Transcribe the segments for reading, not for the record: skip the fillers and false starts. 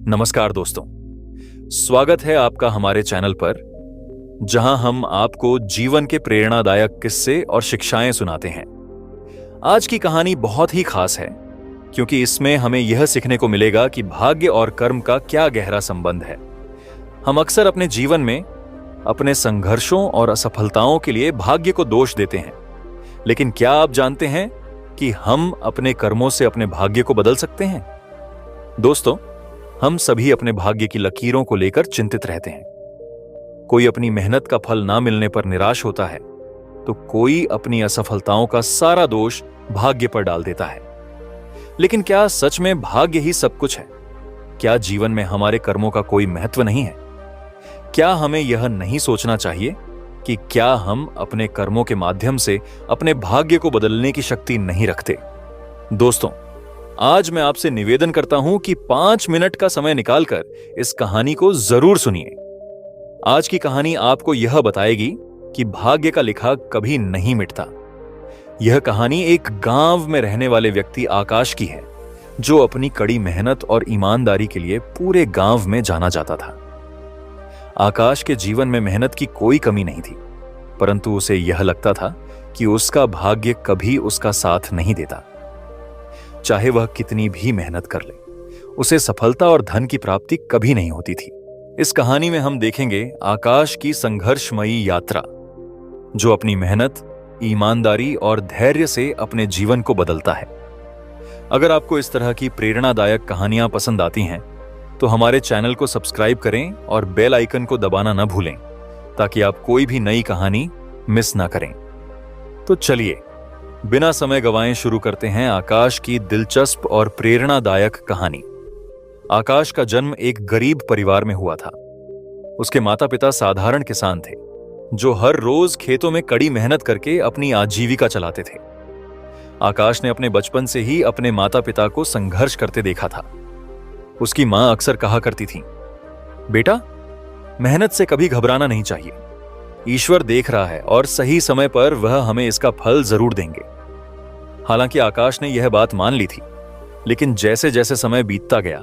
नमस्कार दोस्तों, स्वागत है आपका हमारे चैनल पर, जहां हम आपको जीवन के प्रेरणादायक किस्से और शिक्षाएं सुनाते हैं। आज की कहानी बहुत ही खास है, क्योंकि इसमें हमें यह सीखने को मिलेगा कि भाग्य और कर्म का क्या गहरा संबंध है। हम अक्सर अपने जीवन में अपने संघर्षों और असफलताओं के लिए भाग्य को दोष देते हैं, लेकिन क्या आप जानते हैं कि हम अपने कर्मों से अपने भाग्य को बदल सकते हैं? दोस्तों, हम सभी अपने भाग्य की लकीरों को लेकर चिंतित रहते हैं। कोई अपनी मेहनत का फल ना मिलने पर निराश होता है, तो कोई अपनी असफलताओं का सारा दोष भाग्य पर डाल देता है। लेकिन क्या सच में भाग्य ही सब कुछ है? क्या जीवन में हमारे कर्मों का कोई महत्व नहीं है? क्या हमें यह नहीं सोचना चाहिए कि क्या हम अपने कर्मों के माध्यम से अपने भाग्य को बदलने की शक्ति नहीं रखते? दोस्तों, आज मैं आपसे निवेदन करता हूं कि 5 मिनट का समय निकालकर इस कहानी को जरूर सुनिए। आज की कहानी आपको यह बताएगी कि भाग्य का लिखा कभी नहीं मिटता। यह कहानी एक गांव में रहने वाले व्यक्ति आकाश की है, जो अपनी कड़ी मेहनत और ईमानदारी के लिए पूरे गांव में जाना जाता था। आकाश के जीवन में मेहनत की कोई कमी नहीं थी, परंतु उसे यह लगता था कि उसका भाग्य कभी उसका साथ नहीं देता। चाहे वह कितनी भी मेहनत कर ले, उसे सफलता और धन की प्राप्ति कभी नहीं होती थी। इस कहानी में हम देखेंगे आकाश की संघर्षमयी यात्रा, जो अपनी मेहनत, ईमानदारी और धैर्य से अपने जीवन को बदलता है। अगर आपको इस तरह की प्रेरणादायक कहानियां पसंद आती हैं, तो हमारे चैनल को सब्सक्राइब करें और बेल आइकन को दबाना न भूलें, ताकि आप कोई भी नई कहानी मिस ना करें। तो चलिए, बिना समय गंवाए शुरू करते हैं आकाश की दिलचस्प और प्रेरणादायक कहानी। आकाश का जन्म एक गरीब परिवार में हुआ था। उसके माता पिता साधारण किसान थे, जो हर रोज खेतों में कड़ी मेहनत करके अपनी आजीविका चलाते थे। आकाश ने अपने बचपन से ही अपने माता पिता को संघर्ष करते देखा था। उसकी मां अक्सर कहा करती थी, बेटा, मेहनत से कभी घबराना नहीं चाहिए। ईश्वर देख रहा है और सही समय पर वह हमें इसका फल जरूर देंगे। हालांकि आकाश ने यह बात मान ली थी, लेकिन जैसे जैसे समय बीतता गया,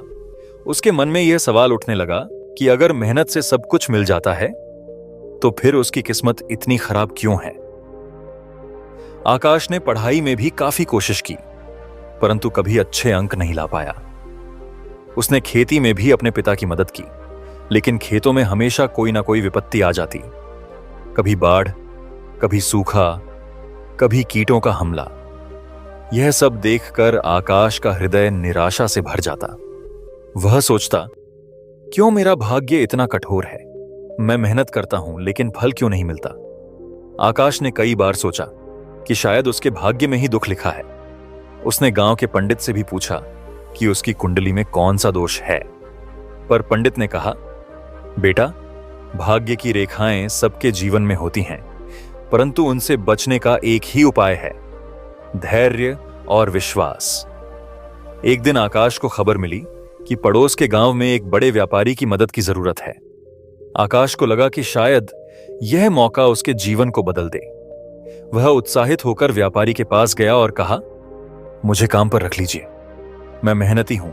उसके मन में यह सवाल उठने लगा कि अगर मेहनत से सब कुछ मिल जाता है, तो फिर उसकी किस्मत इतनी खराब क्यों है? आकाश ने पढ़ाई में भी काफी कोशिश की, परंतु कभी अच्छे अंक नहीं ला पाया। उसने खेती में भी अपने पिता की मदद की, लेकिन खेतों में हमेशा कोई ना कोई विपत्ति आ जाती। कभी बाढ़, कभी सूखा, कभी कीटों का हमला। यह सब देखकर आकाश का हृदय निराशा से भर जाता। वह सोचता, क्यों मेरा भाग्य इतना कठोर है? मैं मेहनत करता हूं, लेकिन फल क्यों नहीं मिलता? आकाश ने कई बार सोचा कि शायद उसके भाग्य में ही दुख लिखा है। उसने गांव के पंडित से भी पूछा कि उसकी कुंडली में कौन सा दोष है, पर पंडित ने कहा, बेटा, भाग्य की रेखाएं सबके जीवन में होती हैं, परंतु उनसे बचने का एक ही उपाय है, धैर्य और विश्वास। एक दिन आकाश को खबर मिली कि पड़ोस के गांव में एक बड़े व्यापारी की मदद की जरूरत है। आकाश को लगा कि शायद यह मौका उसके जीवन को बदल दे। वह उत्साहित होकर व्यापारी के पास गया और कहा, मुझे काम पर रख लीजिए। मैं मेहनती हूं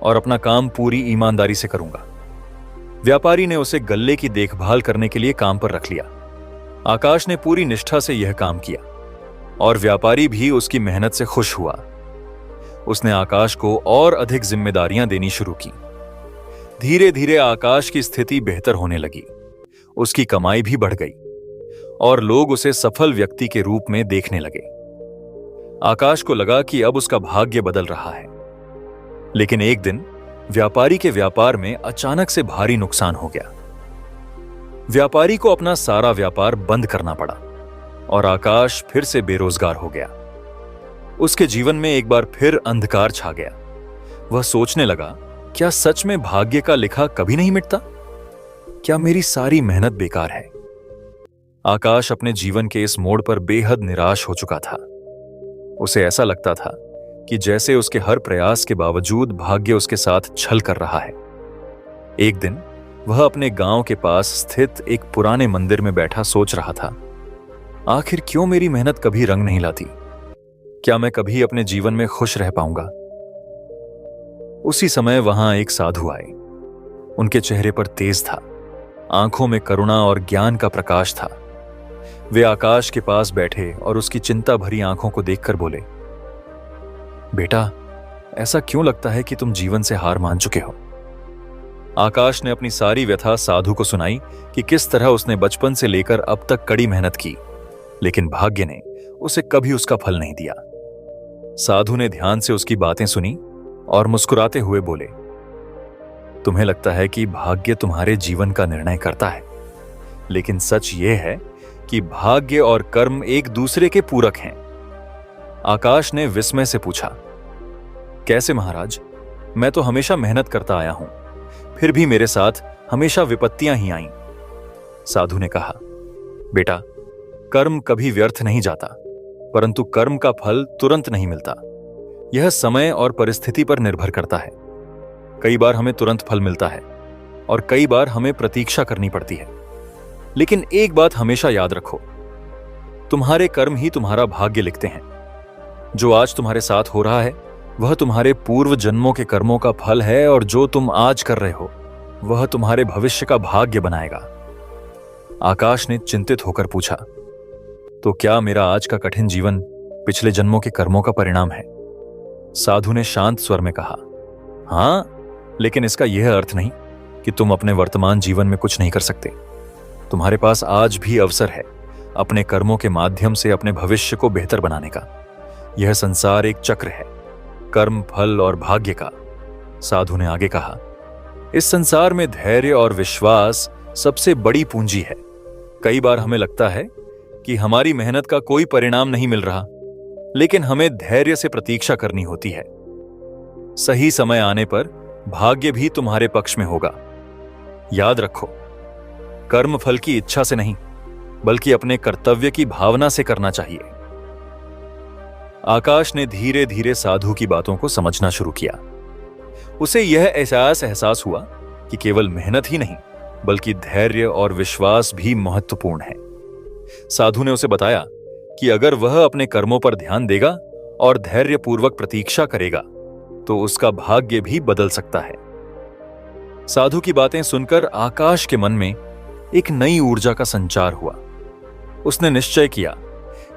और अपना काम पूरी ईमानदारी से करूंगा। व्यापारी ने उसे गल्ले की देखभाल करने के लिए काम पर रख लिया। आकाश ने पूरी निष्ठा से यह काम किया और व्यापारी भी उसकी मेहनत से खुश हुआ। उसने आकाश को और अधिक जिम्मेदारियां देनी शुरू की। धीरे धीरे आकाश की स्थिति बेहतर होने लगी। उसकी कमाई भी बढ़ गई और लोग उसे सफल व्यक्ति के रूप में देखने लगे। आकाश को लगा कि अब उसका भाग्य बदल रहा है। लेकिन एक दिन व्यापारी के व्यापार में अचानक से भारी नुकसान हो गया। व्यापारी को अपना सारा व्यापार बंद करना पड़ा और आकाश फिर से बेरोजगार हो गया। उसके जीवन में एक बार फिर अंधकार छा गया। वह सोचने लगा, क्या सच में भाग्य का लिखा कभी नहीं मिटता? क्या मेरी सारी मेहनत बेकार है? आकाश अपने जीवन के इस मोड़ पर बेहद निराश हो चुका था। उसे ऐसा लगता था कि जैसे उसके हर प्रयास के बावजूद भाग्य उसके साथ छल कर रहा है। एक दिन वह अपने गांव के पास स्थित एक पुराने मंदिर में बैठा सोच रहा था, आखिर क्यों मेरी मेहनत कभी रंग नहीं लाती? क्या मैं कभी अपने जीवन में खुश रह पाऊंगा? उसी समय वहां एक साधु आए उनके चेहरे पर तेज था, आंखों में करुणा और ज्ञान का प्रकाश था। वे आकाश के पास बैठे और उसकी चिंता भरी आंखों को देखकर बोले, बेटा, ऐसा क्यों लगता है कि तुम जीवन से हार मान चुके हो? आकाश ने अपनी सारी व्यथा साधु को सुनाई कि किस तरह उसने बचपन से लेकर अब तक कड़ी मेहनत की, लेकिन भाग्य ने उसे कभी उसका फल नहीं दिया। साधु ने ध्यान से उसकी बातें सुनी और मुस्कुराते हुए बोले, तुम्हें लगता है कि भाग्य तुम्हारे जीवन का निर्णय करता है, लेकिन सच यह है कि भाग्य और कर्म एक दूसरे के पूरक हैं। आकाश ने विस्मय से पूछा, कैसे महाराज? मैं तो हमेशा मेहनत करता आया हूं, फिर भी मेरे साथ हमेशा विपत्तियां ही आईं। साधु ने कहा, बेटा, कर्म कभी व्यर्थ नहीं जाता, परंतु कर्म का फल तुरंत नहीं मिलता। यह समय और परिस्थिति पर निर्भर करता है। कई बार हमें तुरंत फल मिलता है और कई बार हमें प्रतीक्षा करनी पड़ती है। लेकिन एक बात हमेशा याद रखो, तुम्हारे कर्म ही तुम्हारा भाग्य लिखते हैं। जो आज तुम्हारे साथ हो रहा है वह तुम्हारे पूर्व जन्मों के कर्मों का फल है, और जो तुम आज कर रहे हो वह तुम्हारे भविष्य का भाग्य बनाएगा। आकाश ने चिंतित होकर पूछा, तो क्या मेरा आज का कठिन जीवन पिछले जन्मों के कर्मों का परिणाम है? साधु ने शांत स्वर में कहा, हां, लेकिन इसका यह अर्थ नहीं कि तुम अपने वर्तमान जीवन में कुछ नहीं कर सकते। तुम्हारे पास आज भी अवसर है अपने कर्मों के माध्यम से अपने भविष्य को बेहतर बनाने का। यह संसार एक चक्र है, कर्म, फल और भाग्य का। साधु ने आगे कहा, इस संसार में धैर्य और विश्वास सबसे बड़ी पूंजी है। कई बार हमें लगता है कि हमारी मेहनत का कोई परिणाम नहीं मिल रहा, लेकिन हमें धैर्य से प्रतीक्षा करनी होती है। सही समय आने पर भाग्य भी तुम्हारे पक्ष में होगा। याद रखो, कर्म फल की इच्छा से नहीं, बल्कि अपने कर्तव्य की भावना से करना चाहिए। आकाश ने धीरे धीरे साधु की बातों को समझना शुरू किया। उसे यह एहसास हुआ कि केवल मेहनत ही नहीं, बल्कि धैर्य और विश्वास भी महत्वपूर्ण है। साधु ने उसे बताया कि अगर वह अपने कर्मों पर ध्यान देगा और धैर्यपूर्वक प्रतीक्षा करेगा तो उसका भाग्य भी बदल सकता है। साधु की बातें सुनकर आकाश के मन में एक नई ऊर्जा का संचार हुआ। उसने निश्चय किया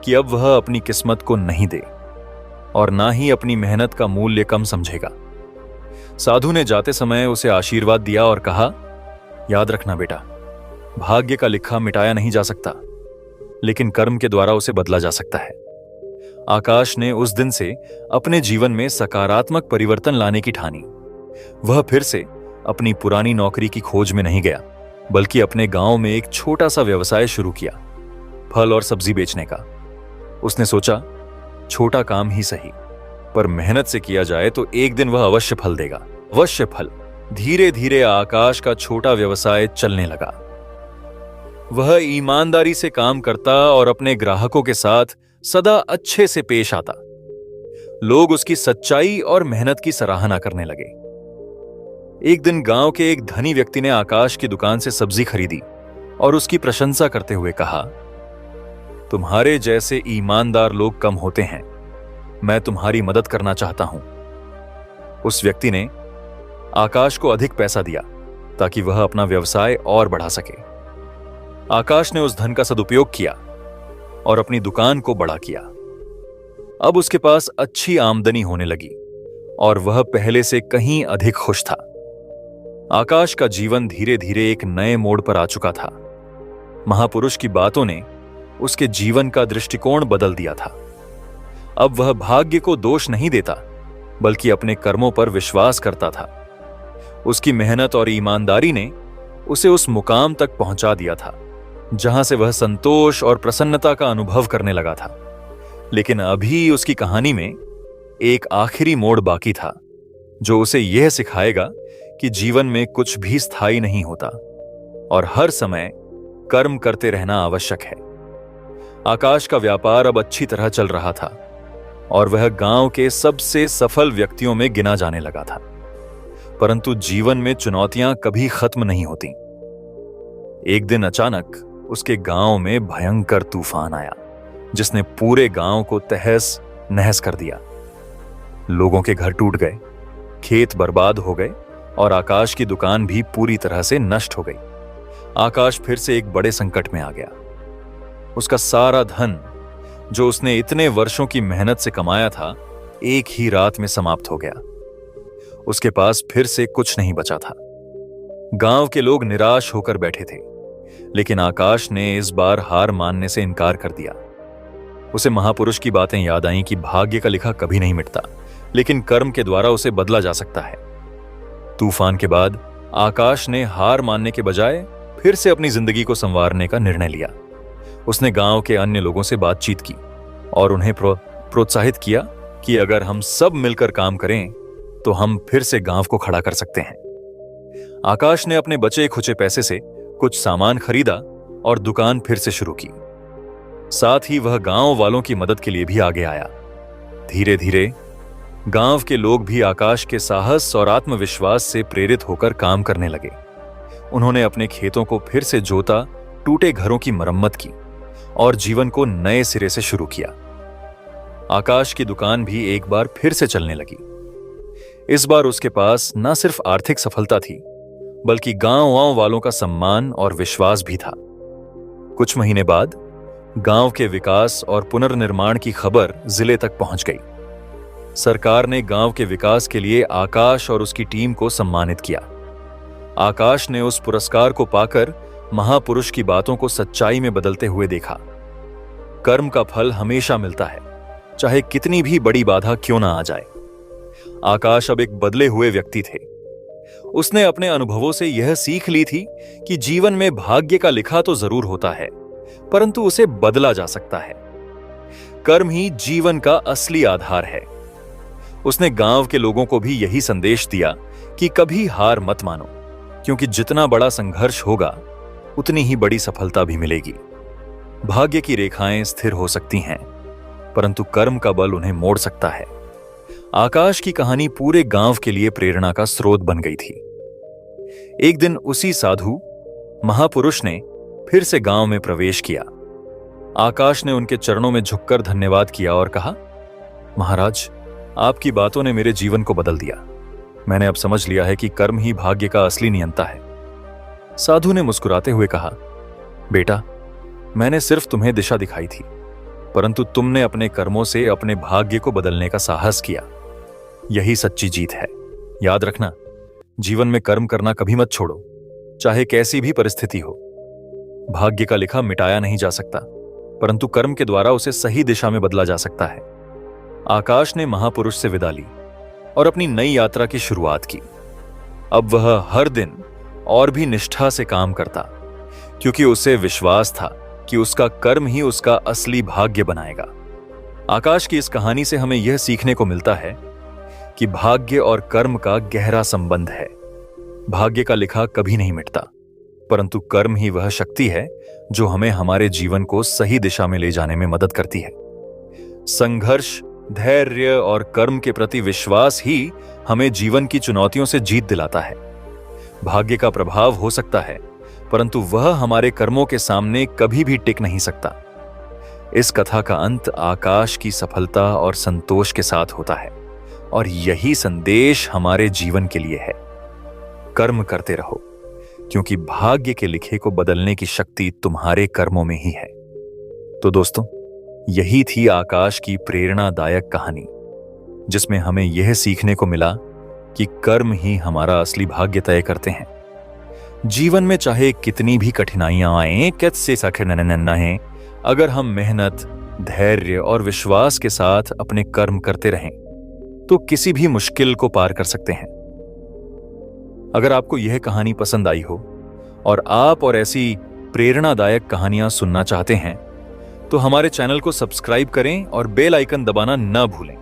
कि अब वह अपनी किस्मत को नहीं दे और ना ही अपनी मेहनत का मूल्य कम समझेगा। साधु ने जाते समय उसे आशीर्वाद दिया और कहा, याद रखना बेटा, भाग्य का लिखा मिटाया नहीं जा सकता, लेकिन कर्म के द्वारा उसे बदला जा सकता है। आकाश ने उस दिन से अपने जीवन में सकारात्मक परिवर्तन लाने की ठानी। वह फिर से अपनी पुरानी नौकरी की खोज में नहीं गया, बल्कि अपने गांव में एक छोटा सा व्यवसाय शुरू किया, फल और सब्जी बेचने का। उसने सोचा, छोटा काम ही सही, पर मेहनत से किया जाए तो एक दिन वह अवश्य फल देगा। अवश्य फल। धीरे धीरे आकाश का छोटा व्यवसाय चलने लगा। वह ईमानदारी से काम करता और अपने ग्राहकों के साथ सदा अच्छे से पेश आता। लोग उसकी सच्चाई और मेहनत की सराहना करने लगे। एक दिन गांव के एक धनी व्यक्ति ने आकाश की दुकान से सब्जी खरीदी और उसकी प्रशंसा करते हुए कहा, तुम्हारे जैसे ईमानदार लोग कम होते हैं, मैं तुम्हारी मदद करना चाहता हूं। उस व्यक्ति ने आकाश को अधिक पैसा दिया ताकि वह अपना व्यवसाय और बढ़ा सके। आकाश ने उस धन का सदुपयोग किया और अपनी दुकान को बड़ा किया। अब उसके पास अच्छी आमदनी होने लगी और वह पहले से कहीं अधिक खुश था। आकाश का जीवन धीरे धीरे एक नए मोड़ पर आ चुका था। महापुरुष की बातों ने उसके जीवन का दृष्टिकोण बदल दिया था। अब वह भाग्य को दोष नहीं देता, बल्कि अपने कर्मों पर विश्वास करता था। उसकी मेहनत और ईमानदारी ने उसे उस मुकाम तक पहुंचा दिया था जहां से वह संतोष और प्रसन्नता का अनुभव करने लगा था। लेकिन अभी उसकी कहानी में एक आखिरी मोड़ बाकी था, जो उसे यह सिखाएगा कि जीवन में कुछ भी स्थायी नहीं होता और हर समय कर्म करते रहना आवश्यक है। आकाश का व्यापार अब अच्छी तरह चल रहा था और वह गांव के सबसे सफल व्यक्तियों में गिना जाने लगा था। परंतु जीवन में चुनौतियां कभी खत्म नहीं होती। एक दिन अचानक उसके गांव में भयंकर तूफान आया, जिसने पूरे गांव को तहस नहस कर दिया। लोगों के घर टूट गए, खेत बर्बाद हो गए और आकाश की दुकान भी पूरी तरह से नष्ट हो गई। आकाश फिर से एक बड़े संकट में आ गया। उसका सारा धन जो उसने इतने वर्षों की मेहनत से कमाया था, एक ही रात में समाप्त हो गया। उसके पास फिर से कुछ नहीं बचा था। गांव के लोग निराश होकर बैठे थे, लेकिन आकाश ने इस बार हार मानने से इनकार कर दिया। उसे महापुरुष की बातें याद आईं कि भाग्य का लिखा कभी नहीं मिटता, लेकिन कर्म के द्वारा उसे बदला जा सकता है। तूफान के बाद आकाश ने हार मानने के बजाय फिर से अपनी जिंदगी को संवारने का निर्णय लिया। उसने गांव के अन्य लोगों से बातचीत की और उन्हें प्रोत्साहित किया कि अगर हम सब मिलकर काम करें तो हम फिर से गांव को खड़ा कर सकते हैं। आकाश ने अपने बचे खुचे पैसे से कुछ सामान खरीदा और दुकान फिर से शुरू की। साथ ही वह गांव वालों की मदद के लिए भी आगे आया। धीरे धीरे गांव के लोग भी आकाश के साहस और आत्मविश्वास से प्रेरित होकर काम करने लगे। उन्होंने अपने खेतों को फिर से जोता, टूटे घरों की मरम्मत की और जीवन को नए सिरे से शुरू किया। आकाश की दुकान भी एक बार फिर से चलने लगी। इस बार उसके पास न सिर्फ आर्थिक सफलता थी, बल्कि गांव वालों का सम्मान और विश्वास भी था। कुछ महीने बाद गांव के विकास और पुनर्निर्माण की खबर जिले तक पहुंच गई। सरकार ने गांव के विकास के लिए आकाश और उसकी टीम को सम्मानित किया। आकाश ने उस पुरस्कार को पाकर महापुरुष की बातों को सच्चाई में बदलते हुए देखा। कर्म का फल हमेशा मिलता है, चाहे कितनी भी बड़ी बाधा क्यों ना आ जाए। आकाश अब एक बदले हुए व्यक्ति थे। उसने अपने अनुभवों से यह सीख ली थी कि जीवन में भाग्य का लिखा तो जरूर होता है, परंतु उसे बदला जा सकता है। कर्म ही जीवन का असली आधार है। उसने गांव के लोगों को भी यही संदेश दिया कि कभी हार मत मानो, क्योंकि जितना बड़ा संघर्ष होगा उतनी ही बड़ी सफलता भी मिलेगी। भाग्य की रेखाएं स्थिर हो सकती हैं, परंतु कर्म का बल उन्हें मोड़ सकता है। आकाश की कहानी पूरे गांव के लिए प्रेरणा का स्रोत बन गई थी। एक दिन उसी साधु महापुरुष ने फिर से गांव में प्रवेश किया। आकाश ने उनके चरणों में झुककर धन्यवाद किया और कहा, महाराज, आपकी बातों ने मेरे जीवन को बदल दिया। मैंने अब समझ लिया है कि कर्म ही भाग्य का असली नियंता है। साधु ने मुस्कुराते हुए कहा, बेटा, मैंने सिर्फ तुम्हें दिशा दिखाई थी, परंतु तुमने अपने कर्मों से अपने भाग्य को बदलने का साहस किया। यही सच्ची जीत है। याद रखना, जीवन में कर्म करना कभी मत छोड़ो, चाहे कैसी भी परिस्थिति हो। भाग्य का लिखा मिटाया नहीं जा सकता, परंतु कर्म के द्वारा उसे सही दिशा में बदला जा सकता है। आकाश ने महापुरुष से विदा ली और अपनी नई यात्रा की शुरुआत की। अब वह हर दिन और भी निष्ठा से काम करता, क्योंकि उसे विश्वास था कि उसका कर्म ही उसका असली भाग्य बनाएगा। आकाश की इस कहानी से हमें यह सीखने को मिलता है कि भाग्य और कर्म का गहरा संबंध है। भाग्य का लिखा कभी नहीं मिटता, परंतु कर्म ही वह शक्ति है जो हमें हमारे जीवन को सही दिशा में ले जाने में मदद करती है। संघर्ष, धैर्य और कर्म के प्रति विश्वास ही हमें जीवन की चुनौतियों से जीत दिलाता है। भाग्य का प्रभाव हो सकता है, परंतु वह हमारे कर्मों के सामने कभी भी टिक नहीं सकता। इस कथा का अंत आकाश की सफलता और संतोष के साथ होता है, और यही संदेश हमारे जीवन के लिए है। कर्म करते रहो, क्योंकि भाग्य के लिखे को बदलने की शक्ति तुम्हारे कर्मों में ही है। तो दोस्तों, यही थी आकाश की प्रेरणादायक कहानी, जिसमें हमें यह सीखने को मिला कि कर्म ही हमारा असली भाग्य तय करते हैं। जीवन में चाहे कितनी भी कठिनाइयां आएं, कैसे सखे नन्ना है, अगर हम मेहनत, धैर्य और विश्वास के साथ अपने कर्म करते रहें तो किसी भी मुश्किल को पार कर सकते हैं। अगर आपको यह कहानी पसंद आई हो और आप और ऐसी प्रेरणादायक कहानियां सुनना चाहते हैं तो हमारे चैनल को सब्सक्राइब करें और बेल आइकन दबाना न भूलें,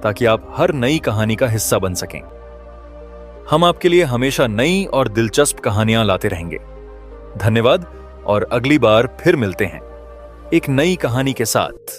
ताकि आप हर नई कहानी का हिस्सा बन सकें। हम आपके लिए हमेशा नई और दिलचस्प कहानियां लाते रहेंगे। धन्यवाद, और अगली बार फिर मिलते हैं एक नई कहानी के साथ।